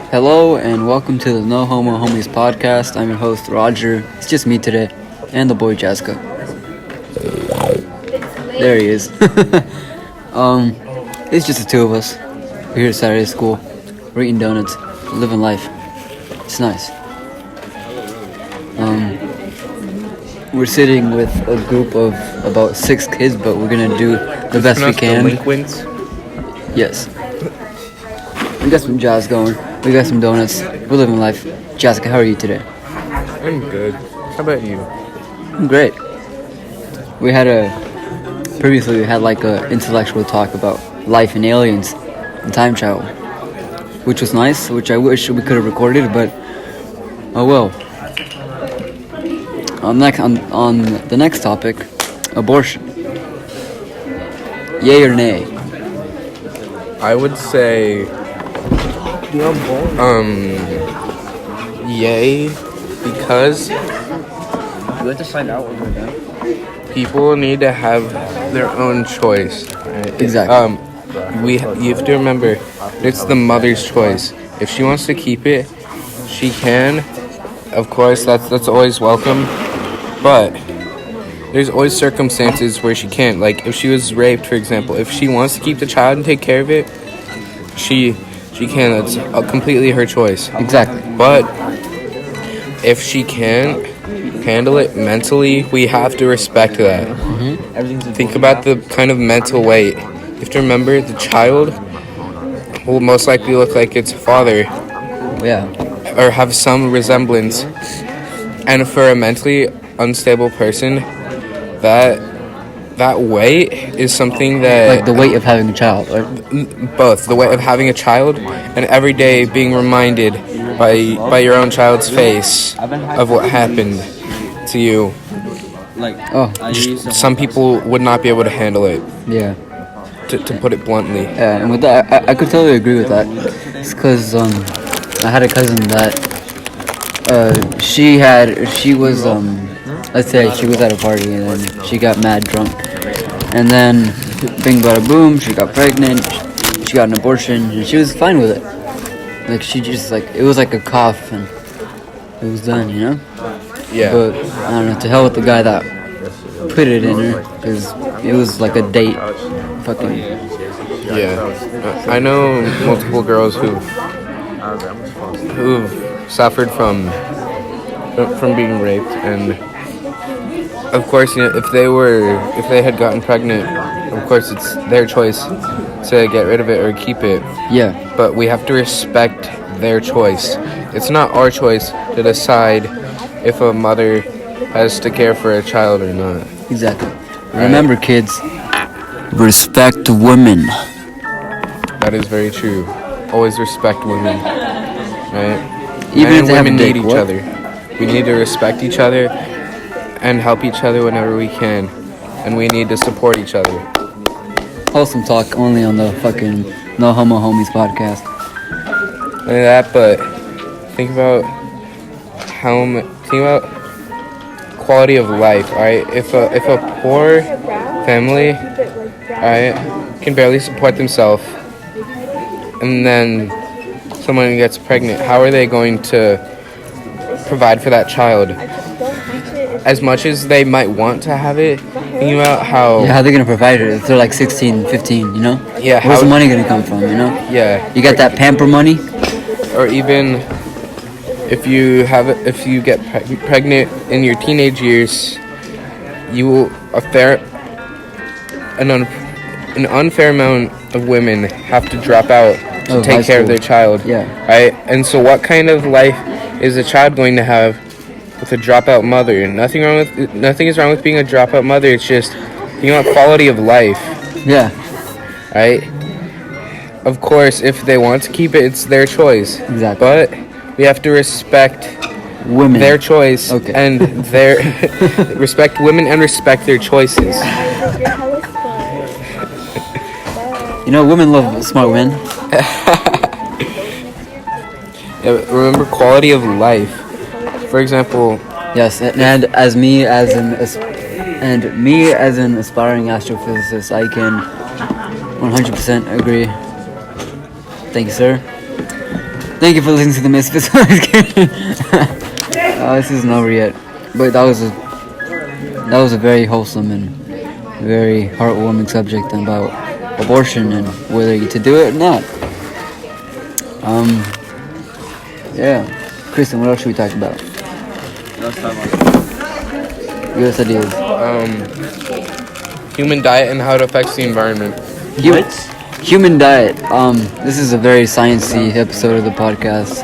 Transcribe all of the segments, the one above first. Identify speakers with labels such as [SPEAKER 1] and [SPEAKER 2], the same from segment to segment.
[SPEAKER 1] Hello and welcome to the No Homo Homies podcast. I'm your host Roger. It's just me today and the boy Gasca. There he is. It's just the two of us. We're here at Saturday school. We're eating donuts, living life. It's nice. We're sitting with a group of about 6 kids, but we're gonna do the best we can.
[SPEAKER 2] Delinquents.
[SPEAKER 1] Yes. We got some jazz going. We got some donuts. We're living life. Jessica, how are you today?
[SPEAKER 2] I'm good. How about you?
[SPEAKER 1] I'm great. Previously we had like a intellectual talk about life and aliens and time travel, which was nice, which I wish we could have recorded, but oh well. On the next topic, abortion. Yay or nay?
[SPEAKER 2] I would say, yay, because
[SPEAKER 1] You have to find out when we're done.
[SPEAKER 2] people need to have their own choice. Right?
[SPEAKER 1] Exactly.
[SPEAKER 2] You have to remember, it's the mother's choice. If she wants to keep it, she can. Of course, that's always welcome. But there's always circumstances where she can't. Like if she was raped, for example, if she wants to keep the child and take care of it, she can. That's completely her choice.
[SPEAKER 1] Exactly.
[SPEAKER 2] But if she can't handle it mentally, we have to respect that.
[SPEAKER 1] Mm-hmm.
[SPEAKER 2] Think about the kind of mental weight. You have to remember the child will most likely look like its father
[SPEAKER 1] Yeah.
[SPEAKER 2] or have some resemblance. And for a mentally unstable person, that weight is something that...
[SPEAKER 1] Like the weight of having a child, right?
[SPEAKER 2] Both. The weight of having a child and every day being reminded by your own child's face of what happened to you. Some people would not be able to handle it,
[SPEAKER 1] Yeah.
[SPEAKER 2] to put it bluntly.
[SPEAKER 1] Yeah, and with that, I could totally agree with that. It's because I had a cousin that she was let's say she was at a party and then she got mad drunk, and then bing bada boom, she got pregnant, she got an abortion, and she was fine with it. Like she just it was like a cough and it was done, you know.
[SPEAKER 2] Yeah.
[SPEAKER 1] But I don't know. To hell with the guy that put it in her, because it was like a date. Fucking.
[SPEAKER 2] Yeah. I know multiple girls who've suffered from being raped, and of course, you know, if they had gotten pregnant, of course it's their choice to get rid of it or keep it.
[SPEAKER 1] Yeah.
[SPEAKER 2] But we have to respect their choice. It's not our choice to decide if a mother has to care for a child or not.
[SPEAKER 1] Exactly. Right. Remember, kids, respect women.
[SPEAKER 2] That is very true. Always respect women, right?
[SPEAKER 1] Even if they have a
[SPEAKER 2] women
[SPEAKER 1] dick,
[SPEAKER 2] need each
[SPEAKER 1] what?
[SPEAKER 2] other. We need to respect each other and help each other whenever we can, and we need to support each other.
[SPEAKER 1] Wholesome talk only on the fucking No Homo Homies podcast.
[SPEAKER 2] Like that, but think about quality of life, alright? If a poor family, alright, can barely support themselves, and then someone gets pregnant, how are they going to provide for that child? As much as they might want to have it, think about how...
[SPEAKER 1] Yeah, how they gonna provide it if they're like 16, 15, you know?
[SPEAKER 2] Yeah,
[SPEAKER 1] Where's the money gonna come from, you know?
[SPEAKER 2] Yeah.
[SPEAKER 1] You got that pamper money?
[SPEAKER 2] Or even if you get pregnant in your teenage years, an unfair amount of women have to drop out to take care of their child.
[SPEAKER 1] Yeah.
[SPEAKER 2] Right? And so what kind of life is a child going to have with a dropout mother? Nothing is wrong with being a dropout mother. It's just, quality of life.
[SPEAKER 1] Yeah.
[SPEAKER 2] Right? Of course, if they want to keep it, it's their choice.
[SPEAKER 1] Exactly.
[SPEAKER 2] But we have to respect
[SPEAKER 1] Women.
[SPEAKER 2] their choice.
[SPEAKER 1] Okay.
[SPEAKER 2] And respect women and respect their choices.
[SPEAKER 1] You know, women love smart men.
[SPEAKER 2] Yeah, remember quality of life. For example,
[SPEAKER 1] Yes, and me as an aspiring astrophysicist, I can 100% agree. Thank you, sir. Thank you for listening to the Misfits. This isn't over yet, but that was a very wholesome and very heartwarming subject about abortion and whether you to do it or not. Yeah. Kristen, what else should we talk about? Yes, ideas.
[SPEAKER 2] Human diet and how it affects the environment.
[SPEAKER 1] Human diet. This is a very sciencey episode of the podcast.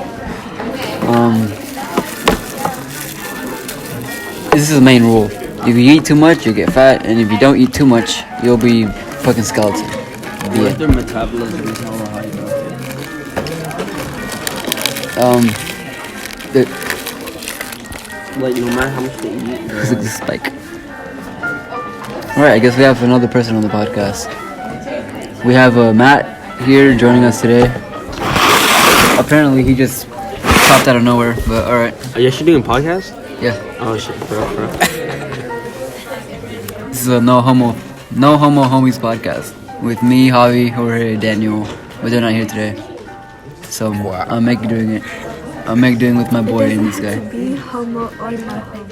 [SPEAKER 1] This is the main rule. If you eat too much, you'll get fat, and if you don't eat too much, you'll be fucking skeleton.
[SPEAKER 3] What if their metabolism is hella high enough? Like, no matter how much they eat.
[SPEAKER 1] It's like a spike. Alright, I guess we have another person on the podcast. We have Matt here joining us today. Apparently he just popped out of nowhere, but alright.
[SPEAKER 3] Are you actually doing a podcast?
[SPEAKER 1] Yeah.
[SPEAKER 3] Oh shit, bro.
[SPEAKER 1] This is a No Homo Homies podcast with me, Javi, Jorge, Daniel, but they're not here today. So
[SPEAKER 2] Wow.
[SPEAKER 1] I'm doing it with my boy and this guy.
[SPEAKER 4] Be homo or not homo.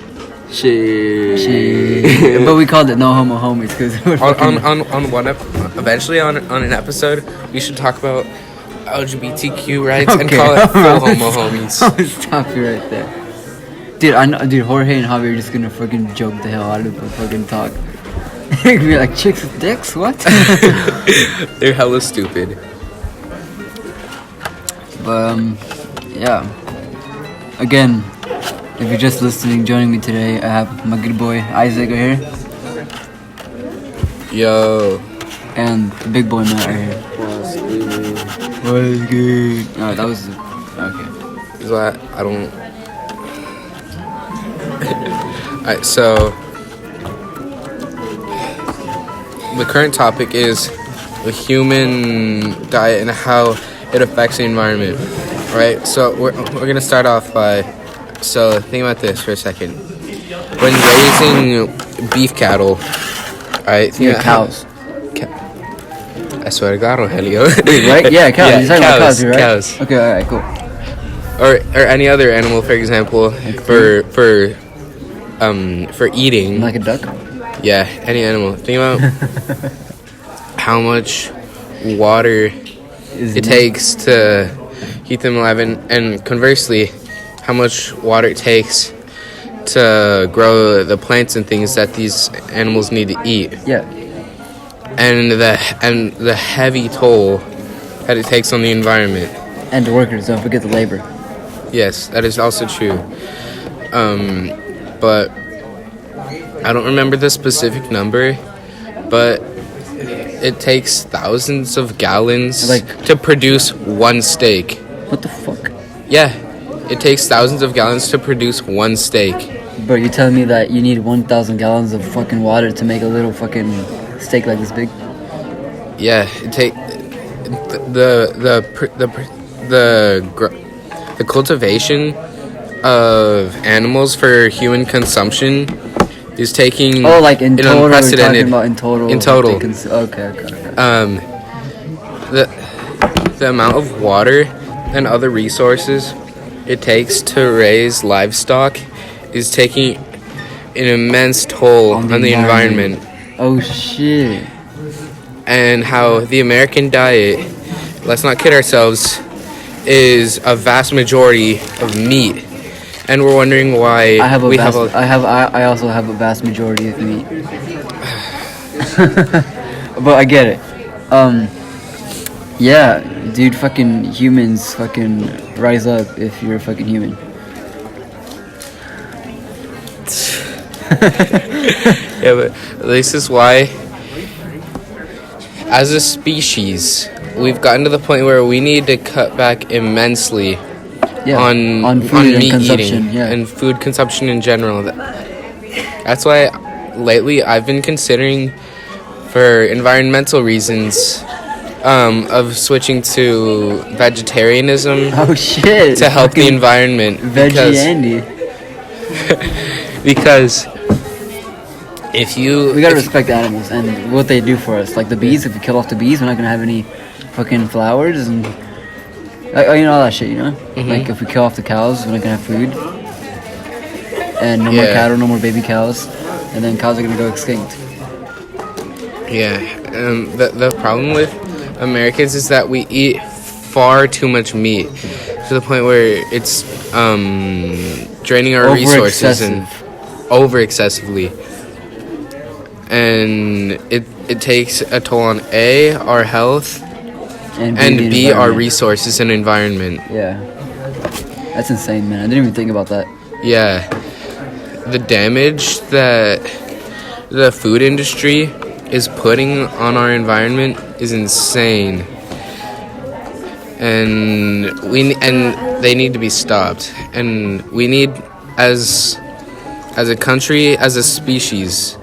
[SPEAKER 3] Shit.
[SPEAKER 1] But we called it No Homo Homies because
[SPEAKER 2] Eventually on an episode, we should talk about LGBTQ rights and
[SPEAKER 1] Okay.
[SPEAKER 2] call it full homo homies.
[SPEAKER 1] I'll stop you right there. Dude, dude, Jorge and Javi are just gonna fucking joke the hell out of the fucking talk. You're gonna be like, chicks with dicks? What?
[SPEAKER 2] They're hella stupid.
[SPEAKER 1] But, yeah. Again, if you're just listening, joining me today, I have my good boy Isaac right here,
[SPEAKER 2] Yo.
[SPEAKER 1] and the big boy Matt right here. What's good? Alright, that was... Okay.
[SPEAKER 2] Is that I don't. Alright, so the current topic is the human diet and how it affects the environment. Right? So we're gonna start off by, so think about this for a second. When raising beef cattle, right?
[SPEAKER 1] Yeah, cows.
[SPEAKER 2] I swear to God, Rogelio.
[SPEAKER 1] Right? Yeah, cows. You're talking about cows, right?
[SPEAKER 2] Cows.
[SPEAKER 1] Okay, alright, cool.
[SPEAKER 2] Or any other animal, for example, for eating.
[SPEAKER 1] Like a duck?
[SPEAKER 2] Yeah, any animal. Think about how much water it takes to keep them alive, and conversely, how much water it takes to grow the plants and things that these animals need to eat.
[SPEAKER 1] Yeah.
[SPEAKER 2] And the heavy toll that it takes on the environment.
[SPEAKER 1] And the workers, don't forget the labor.
[SPEAKER 2] Yes, that is also true. But I don't remember the specific number, but it takes thousands of gallons to produce one steak.
[SPEAKER 1] What the fuck?
[SPEAKER 2] Yeah, it takes thousands of gallons to produce one steak.
[SPEAKER 1] Bro, you telling me that you need 1,000 gallons of fucking water to make a little fucking steak like this big?
[SPEAKER 2] Yeah, it take the cultivation of animals for human consumption is taking
[SPEAKER 1] like in total.
[SPEAKER 2] unprecedented.
[SPEAKER 1] We're talking about
[SPEAKER 2] In total.
[SPEAKER 1] Okay.
[SPEAKER 2] The amount of water and other resources it takes to raise livestock is taking an immense toll on the environment.
[SPEAKER 1] Oh shit.
[SPEAKER 2] And how the American diet, let's not kid ourselves, is a vast majority of meat. And we're wondering why
[SPEAKER 1] I also have a vast majority of meat. But I get it. Yeah, dude, fucking humans fucking rise up if you're a fucking human.
[SPEAKER 2] Yeah, but this is why, as a species, we've gotten to the point where we need to cut back immensely on
[SPEAKER 1] food
[SPEAKER 2] meat
[SPEAKER 1] consumption,
[SPEAKER 2] eating and food consumption in general. That's why lately I've been considering, for environmental reasons, of switching to vegetarianism.
[SPEAKER 1] Oh shit!
[SPEAKER 2] To help the environment.
[SPEAKER 1] Veggie Andy.
[SPEAKER 2] Because if you...
[SPEAKER 1] We gotta respect animals and what they do for us. Like the bees, if we kill off the bees, we're not gonna have any fucking flowers and You know all that shit, you know? Like, if we kill off the cows, we're not gonna have food. And no more
[SPEAKER 2] Yeah.
[SPEAKER 1] cattle, no more baby cows. And then cows are gonna go extinct.
[SPEAKER 2] Yeah. The problem with Americans is that we eat far too much meat to the point where it's draining our resources and over excessively. And it takes a toll on A, our health, and
[SPEAKER 1] the
[SPEAKER 2] B, our
[SPEAKER 1] environment.
[SPEAKER 2] resources and environment.
[SPEAKER 1] Yeah. That's insane, man. I didn't even think about that.
[SPEAKER 2] Yeah. The damage that the food industry is putting on our environment is insane. And they need to be stopped. And we need, as a country, as a species,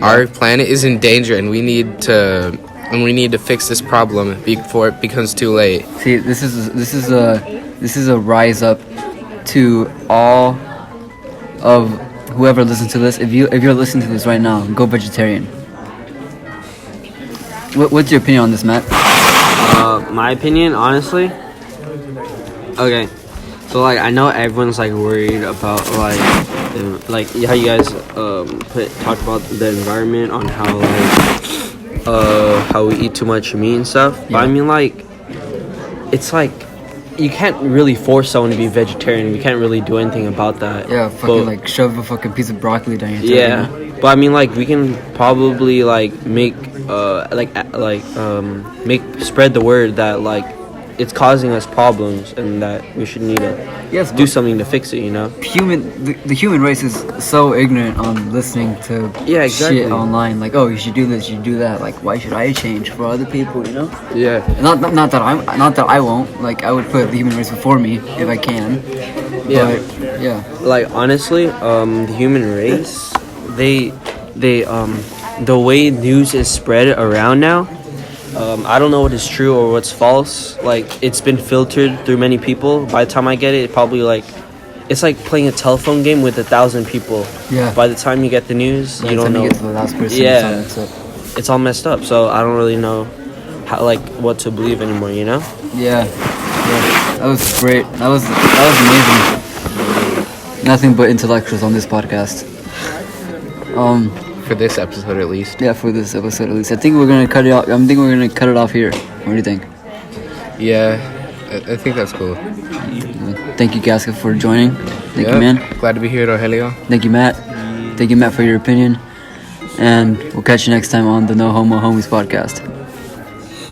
[SPEAKER 2] our planet is in danger, and we need to fix this problem before it becomes too late.
[SPEAKER 1] See, this is a rise up to all of whoever listens to this. If you're listening to this right now, go vegetarian. What's your opinion on this, Matt?
[SPEAKER 3] My opinion, honestly. Okay, so like I know everyone's like worried about like how you guys talk about the environment on how we eat too much meat and stuff. But I mean, like, it's like you can't really force someone to be vegetarian. We can't really do anything about that.
[SPEAKER 1] Yeah, fucking like shove a fucking piece of broccoli down your throat.
[SPEAKER 3] Yeah,
[SPEAKER 1] You know?
[SPEAKER 3] but I mean, like, we can probably like make make spread the word that like it's causing us problems and that we should need to do something to fix it. You know,
[SPEAKER 1] The human race is so ignorant on listening to shit online. Like, oh, you should do this, you should do that. Like, why should I change for other people? You know?
[SPEAKER 3] Yeah.
[SPEAKER 1] Not that I won't. Like, I would put the human race before me if I can.
[SPEAKER 3] Yeah.
[SPEAKER 1] But, yeah.
[SPEAKER 3] Like, honestly, the human race, they the way news is spread around now, I don't know what is true or what's false. Like, it's been filtered through many people. By the time I get it, it's like playing a telephone game with 1,000 people.
[SPEAKER 1] Yeah.
[SPEAKER 3] By the time you get the news, you don't know.
[SPEAKER 1] You get to the last person.
[SPEAKER 3] Yeah.
[SPEAKER 1] So.
[SPEAKER 3] It's all messed up. So I don't really know how, like, what to believe anymore. You know?
[SPEAKER 1] Yeah. That was great. That was amazing. Nothing but intellectuals on this podcast.
[SPEAKER 2] For this episode, at least.
[SPEAKER 1] Yeah, for this episode at least. I think we're gonna cut it off. Cut it off here. What do you think?
[SPEAKER 2] Yeah, I think that's cool.
[SPEAKER 1] Thank you, Gasca, for joining. Thank you, man.
[SPEAKER 2] Glad to be here, Rogelio.
[SPEAKER 1] Thank you, Matt. Thank you, Matt, for your opinion. And we'll catch you next time on the No Homo Homies podcast.